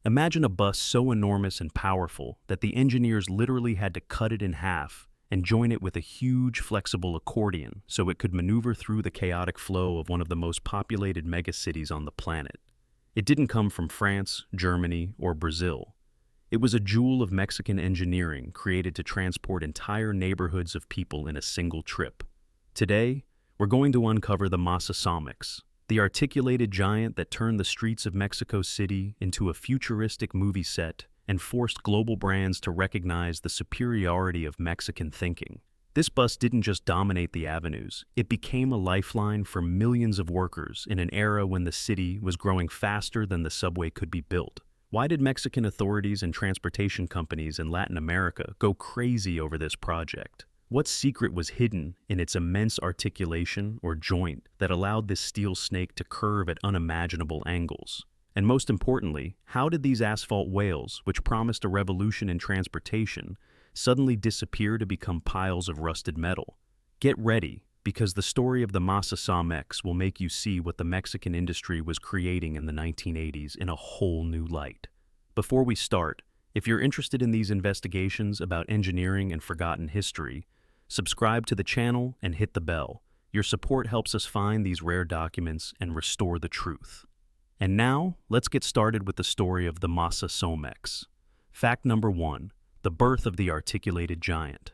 Imagine a bus so enormous and powerful that the engineers literally had to cut it in half and join it with a huge flexible accordion so it could maneuver through the chaotic flow of one of the most populated megacities on the planet. It didn't come from France, Germany, or Brazil. It was a jewel of Mexican engineering created to transport entire neighborhoods of people in a single trip. Today, we're going to uncover the MASA-Somex, the articulated giant that turned the streets of Mexico City into a futuristic movie set and forced global brands to recognize the superiority of Mexican thinking. This bus didn't just dominate the avenues, it became a lifeline for millions of workers in an era when the city was growing faster than the subway could be built. Why did Mexican authorities and transportation companies in Latin America go crazy over this project? What secret was hidden in its immense articulation or joint that allowed this steel snake to curve at unimaginable angles? And most importantly, how did these asphalt whales, which promised a revolution in transportation, suddenly disappear to become piles of rusted metal? Get ready, because the story of the MASA-Somex will make you see what the Mexican industry was creating in the 1980s in a whole new light. Before we start, if you're interested in these investigations about engineering and forgotten history, subscribe to the channel and hit the bell. Your support helps us find these rare documents and restore the truth. And now, let's get started with the story of the MASA-Somex. Fact number 1, the birth of the articulated giant.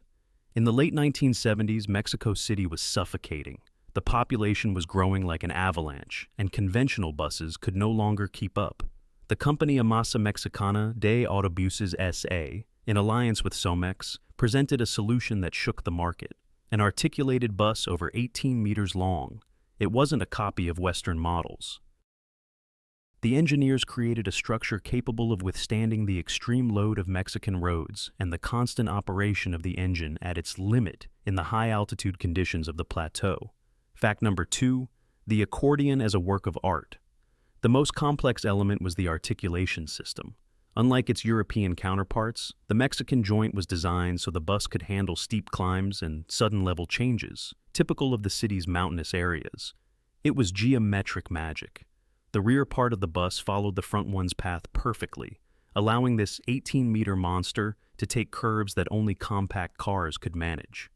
In the late 1970s, Mexico City was suffocating. The population was growing like an avalanche, and conventional buses could no longer keep up. The company Masa Mexicana de Autobuses S.A., in alliance with Somex, presented a solution that shook the market. An articulated bus over 18 meters long. It wasn't a copy of Western models. The engineers created a structure capable of withstanding the extreme load of Mexican roads and the constant operation of the engine at its limit in the high-altitude conditions of the plateau. Fact number 2, the accordion as a work of art. The most complex element was the articulation system. Unlike its European counterparts, the Mexican joint was designed so the bus could handle steep climbs and sudden level changes, typical of the city's mountainous areas. It was geometric magic. The rear part of the bus followed the front one's path perfectly, allowing this 18-meter monster to take curves that only compact cars could manage.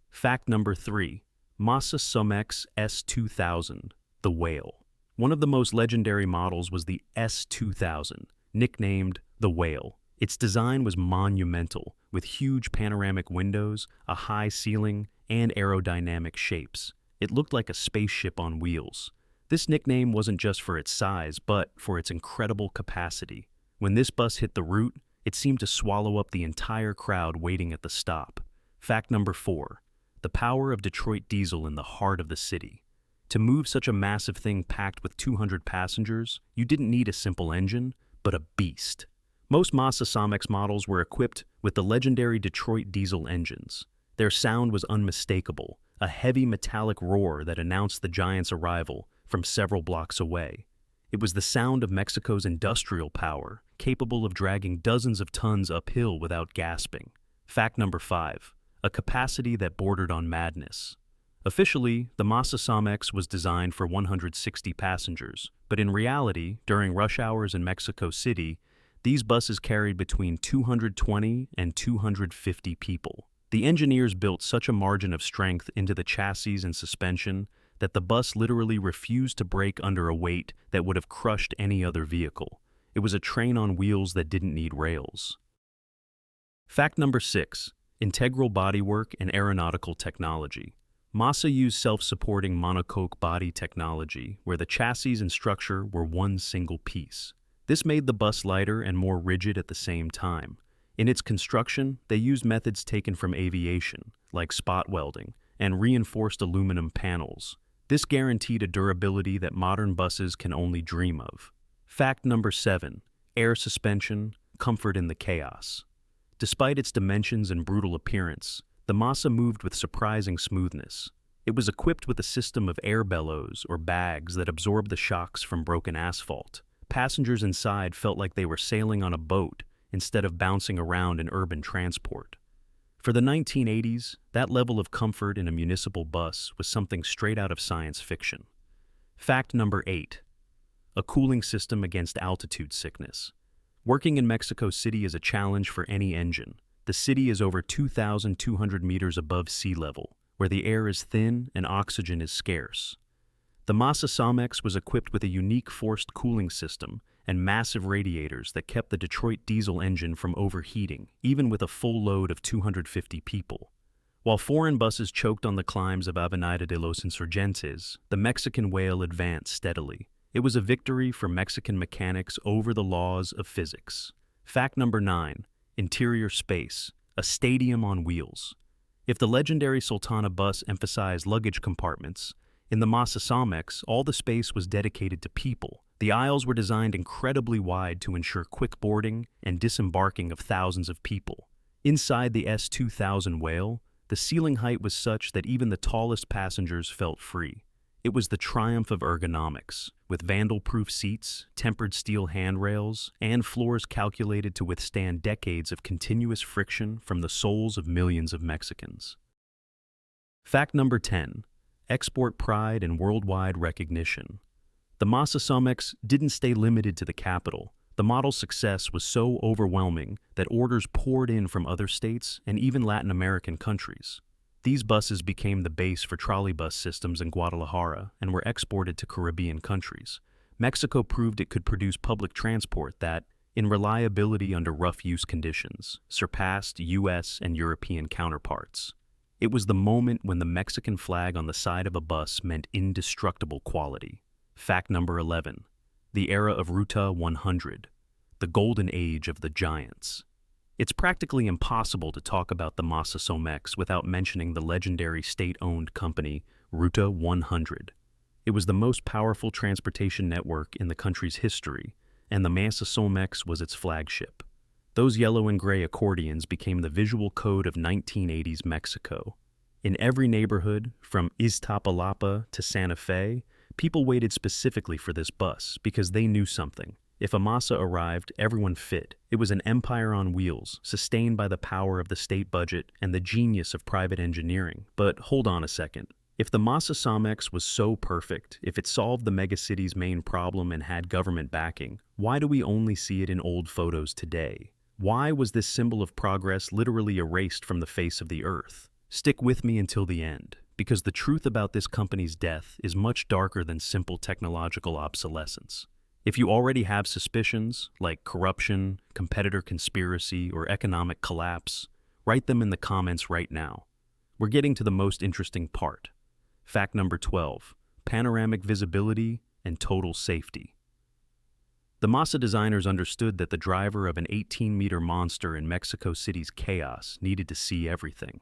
Fact number 3, MASA-Somex S2000, the whale. One of the most legendary models was the S2000, nicknamed the Whale. Its design was monumental, with huge panoramic windows, a high ceiling, and aerodynamic shapes. It looked like a spaceship on wheels. This nickname wasn't just for its size, but for its incredible capacity. When this bus hit the route, it seemed to swallow up the entire crowd waiting at the stop. Fact number 4, the power of Detroit diesel in the heart of the city. To move such a massive thing packed with 200 passengers, you didn't need a simple engine, but a beast. Most MASA-Somex models were equipped with the legendary Detroit diesel engines. Their sound was unmistakable, a heavy metallic roar that announced the giant's arrival from several blocks away. It was the sound of Mexico's industrial power, capable of dragging dozens of tons uphill without gasping. Fact number 5, a capacity that bordered on madness. Officially, the MASA-Somex was designed for 160 passengers, but in reality, during rush hours in Mexico City, these buses carried between 220 and 250 people. The engineers built such a margin of strength into the chassis and suspension that the bus literally refused to break under a weight that would have crushed any other vehicle. It was a train on wheels that didn't need rails. Fact number 6, integral bodywork and aeronautical technology. MASA used self-supporting monocoque body technology, where the chassis and structure were one single piece. This made the bus lighter and more rigid at the same time. In its construction, they used methods taken from aviation, like spot welding, and reinforced aluminum panels. This guaranteed a durability that modern buses can only dream of. Fact number 7, air suspension, comfort in the chaos. Despite its dimensions and brutal appearance, the MASA moved with surprising smoothness. It was equipped with a system of air bellows or bags that absorbed the shocks from broken asphalt. Passengers inside felt like they were sailing on a boat instead of bouncing around in urban transport. For the 1980s, that level of comfort in a municipal bus was something straight out of science fiction. Fact number 8, a cooling system against altitude sickness. Working in Mexico City is a challenge for any engine. The city is over 2,200 meters above sea level, where the air is thin and oxygen is scarce. The MASA-Somex was equipped with a unique forced cooling system and massive radiators that kept the Detroit diesel engine from overheating, even with a full load of 250 people. While foreign buses choked on the climbs of Avenida de los Insurgentes, the Mexican whale advanced steadily. It was a victory for Mexican mechanics over the laws of physics. Fact number 9. Interior space. A stadium on wheels. If the legendary Sultana bus emphasized luggage compartments, in the MASA-Somex, all the space was dedicated to people. The aisles were designed incredibly wide to ensure quick boarding and disembarking of thousands of people. Inside the S2000 whale, the ceiling height was such that even the tallest passengers felt free. It was the triumph of ergonomics, with vandal-proof seats, tempered steel handrails, and floors calculated to withstand decades of continuous friction from the souls of millions of Mexicans. Fact number 10. Export pride and worldwide recognition. The MASA-Somex didn't stay limited to the capital. The model's success was so overwhelming that orders poured in from other states and even Latin American countries. These buses became the base for trolleybus systems in Guadalajara and were exported to Caribbean countries. Mexico proved it could produce public transport that, in reliability under rough use conditions, surpassed US and European counterparts. It was the moment when the Mexican flag on the side of a bus meant indestructible quality. Fact number 11. The era of Ruta 100, the golden age of the giants. It's practically impossible to talk about the MASA-Somex without mentioning the legendary state-owned company, Ruta 100. It was the most powerful transportation network in the country's history, and the MASA-Somex was its flagship. Those yellow and gray accordions became the visual code of 1980s Mexico. In every neighborhood, from Iztapalapa to Santa Fe, people waited specifically for this bus because they knew something. If a MASA arrived, everyone fit. It was an empire on wheels, sustained by the power of the state budget and the genius of private engineering. But hold on a second. If the MASA-Somex was so perfect, if it solved the megacity's main problem and had government backing, why do we only see it in old photos today? Why was this symbol of progress literally erased from the face of the earth? Stick with me until the end, because the truth about this company's death is much darker than simple technological obsolescence. If you already have suspicions, like corruption, competitor conspiracy, or economic collapse, write them in the comments right now. We're getting to the most interesting part. Fact number 12. Panoramic visibility and total safety. The MASA designers understood that the driver of an 18-meter monster in Mexico City's chaos needed to see everything.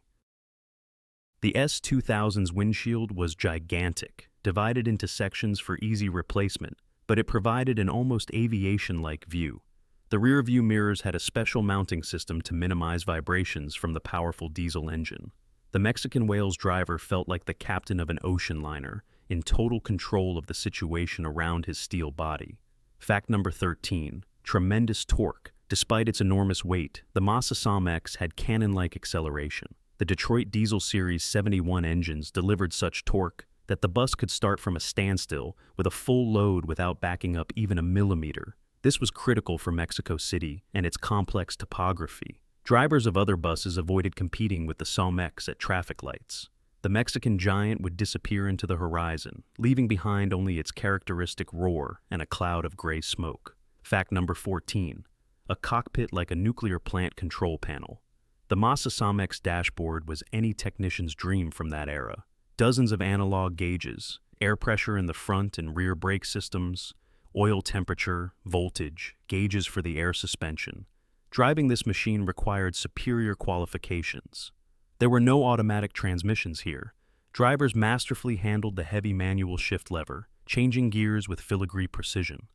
The S2000's windshield was gigantic, divided into sections for easy replacement, but it provided an almost aviation-like view. The rear-view mirrors had a special mounting system to minimize vibrations from the powerful diesel engine. The Mexican whale's driver felt like the captain of an ocean liner, in total control of the situation around his steel body. Fact number 13. Tremendous torque. Despite its enormous weight, the MASA-Somex had cannon-like acceleration. The Detroit Diesel Series 71 engines delivered such torque that the bus could start from a standstill with a full load without backing up even a millimeter. This was critical for Mexico City and its complex topography. Drivers of other buses avoided competing with the Somex at traffic lights. The Mexican giant would disappear into the horizon, leaving behind only its characteristic roar and a cloud of gray smoke. Fact number 14. A cockpit like a nuclear plant control panel. The MASA-Somex dashboard was any technician's dream from that era. Dozens of analog gauges, air pressure in the front and rear brake systems, oil temperature, voltage, gauges for the air suspension. Driving this machine required superior qualifications. There were no automatic transmissions here. Drivers masterfully handled the heavy manual shift lever, changing gears with filigree precision.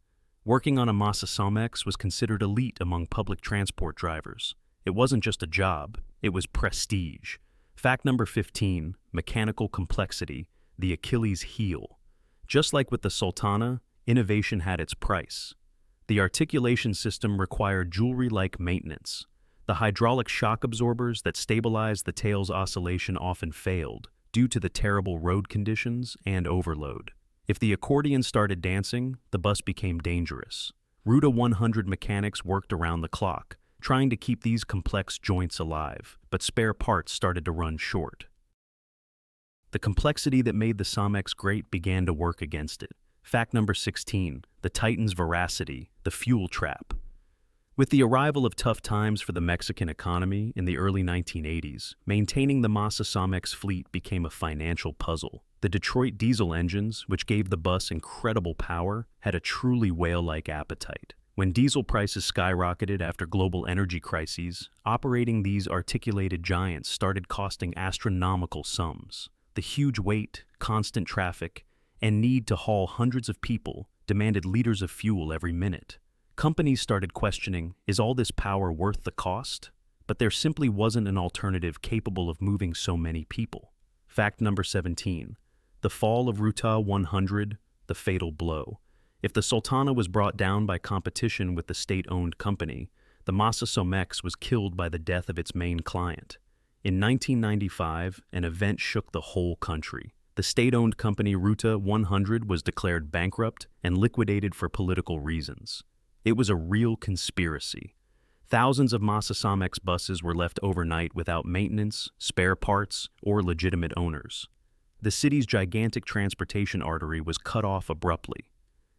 Working on a MASA-Somex was considered elite among public transport drivers. It wasn't just a job, it was prestige. Fact number 15, mechanical complexity, the Achilles heel. Just like with the Sultana, innovation had its price. The articulation system required jewelry-like maintenance. The hydraulic shock absorbers that stabilized the tail's oscillation often failed due to the terrible road conditions and overload. If the accordion started dancing, the bus became dangerous. Ruta 100 mechanics worked around the clock, trying to keep these complex joints alive, but spare parts started to run short. The complexity that made the Somex great began to work against it. Fact number 16, the Titan's veracity, the fuel trap. With the arrival of tough times for the Mexican economy in the early 1980s, maintaining the MASA-Somex fleet became a financial puzzle. The Detroit diesel engines, which gave the bus incredible power, had a truly whale-like appetite. When diesel prices skyrocketed after global energy crises, operating these articulated giants started costing astronomical sums. The huge weight, constant traffic, and need to haul hundreds of people demanded liters of fuel every minute. Companies started questioning, is all this power worth the cost? But there simply wasn't an alternative capable of moving so many people. Fact number 17. The fall of Ruta 100, the fatal blow. If the Sultana was brought down by competition with the state-owned company, the MASA-Somex was killed by the death of its main client. In 1995, an event shook the whole country. The state-owned company Ruta 100 was declared bankrupt and liquidated for political reasons. It was a real conspiracy. Thousands of MASA-Somex buses were left overnight without maintenance, spare parts, or legitimate owners. The city's gigantic transportation artery was cut off abruptly.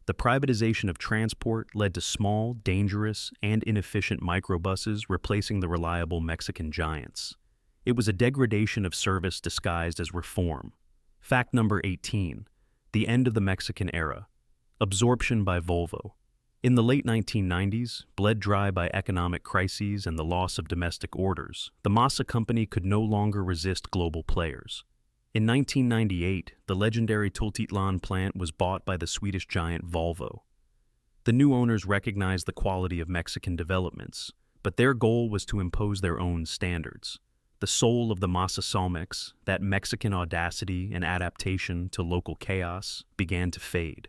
The privatization of transport led to small, dangerous, and inefficient microbuses replacing the reliable Mexican giants. It was a degradation of service disguised as reform. Fact number 18. The end of the Mexican era. Absorption by Volvo. In the late 1990s, bled dry by economic crises and the loss of domestic orders, the MASA company could no longer resist global players. In 1998, the legendary Tultitlán plant was bought by the Swedish giant Volvo. The new owners recognized the quality of Mexican developments, but their goal was to impose their own standards. The soul of the MASA-Somex, that Mexican audacity and adaptation to local chaos, began to fade.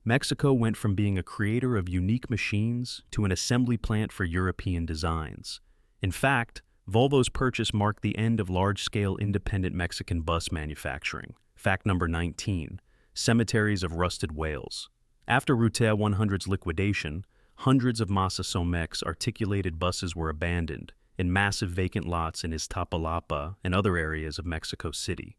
Mexico went from being a creator of unique machines to an assembly plant for European designs. In fact, Volvo's purchase marked the end of large-scale independent Mexican bus manufacturing. Fact number 19. Cemeteries of rusted whales. After Ruta 100's liquidation, hundreds of MASA-Somex articulated buses were abandoned in massive vacant lots in Iztapalapa and other areas of Mexico City.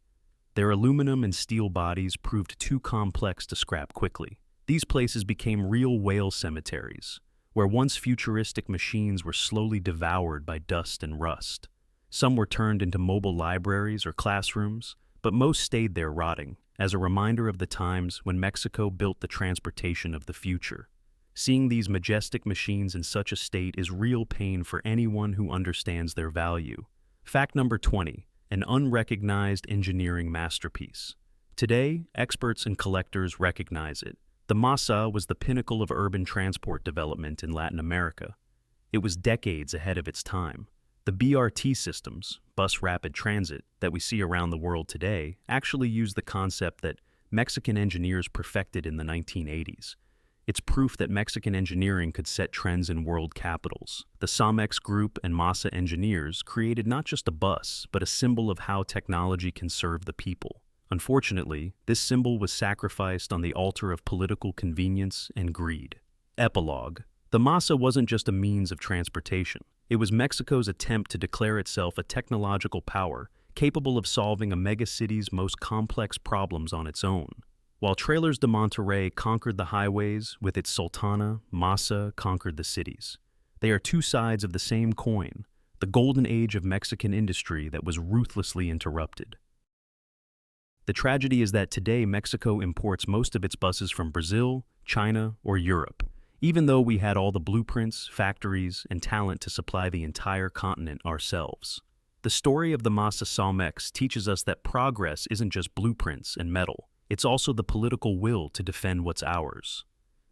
Their aluminum and steel bodies proved too complex to scrap quickly. These places became real whale cemeteries, where once futuristic machines were slowly devoured by dust and rust. Some were turned into mobile libraries or classrooms, but most stayed there rotting, as a reminder of the times when Mexico built the transportation of the future. Seeing these majestic machines in such a state is real pain for anyone who understands their value. Fact number 20. An unrecognized engineering masterpiece. Today, experts and collectors recognize it. The MASA was the pinnacle of urban transport development in Latin America. It was decades ahead of its time. The BRT systems, bus rapid transit, that we see around the world today actually use the concept that Mexican engineers perfected in the 1980s. It's proof that Mexican engineering could set trends in world capitals. The Somex Group and MASA engineers created not just a bus, but a symbol of how technology can serve the people. Unfortunately, this symbol was sacrificed on the altar of political convenience and greed. Epilogue. The MASA wasn't just a means of transportation. It was Mexico's attempt to declare itself a technological power capable of solving a megacity's most complex problems on its own. While Trailers de Monterrey conquered the highways with its Sultana, MASA conquered the cities. They are two sides of the same coin, the golden age of Mexican industry that was ruthlessly interrupted. The tragedy is that today Mexico imports most of its buses from Brazil, China, or Europe, even though we had all the blueprints, factories, and talent to supply the entire continent ourselves. The story of the MASA-Somex teaches us that progress isn't just blueprints and metal. It's also the political will to defend what's ours.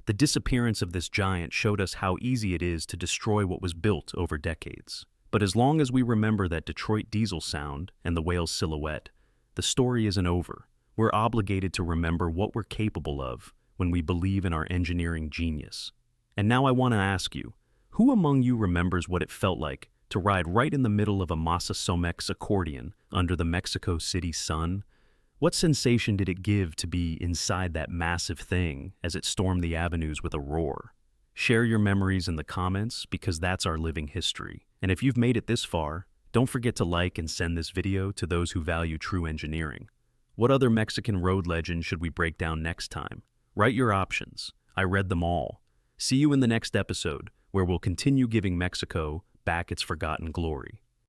The disappearance of this giant showed us how easy it is to destroy what was built over decades. But as long as we remember that Detroit diesel sound and the whale's silhouette, the story isn't over. We're obligated to remember what we're capable of when we believe in our engineering genius. And now I want to ask you, who among you remembers what it felt like to ride right in the middle of a MASA-Somex accordion under the Mexico City sun? What sensation did it give to be inside that massive thing as it stormed the avenues with a roar? Share your memories in the comments because that's our living history. And if you've made it this far, don't forget to like and send this video to those who value true engineering. What other Mexican road legend should we break down next time? Write your options. I read them all. See you in the next episode, where we'll continue giving Mexico back its forgotten glory.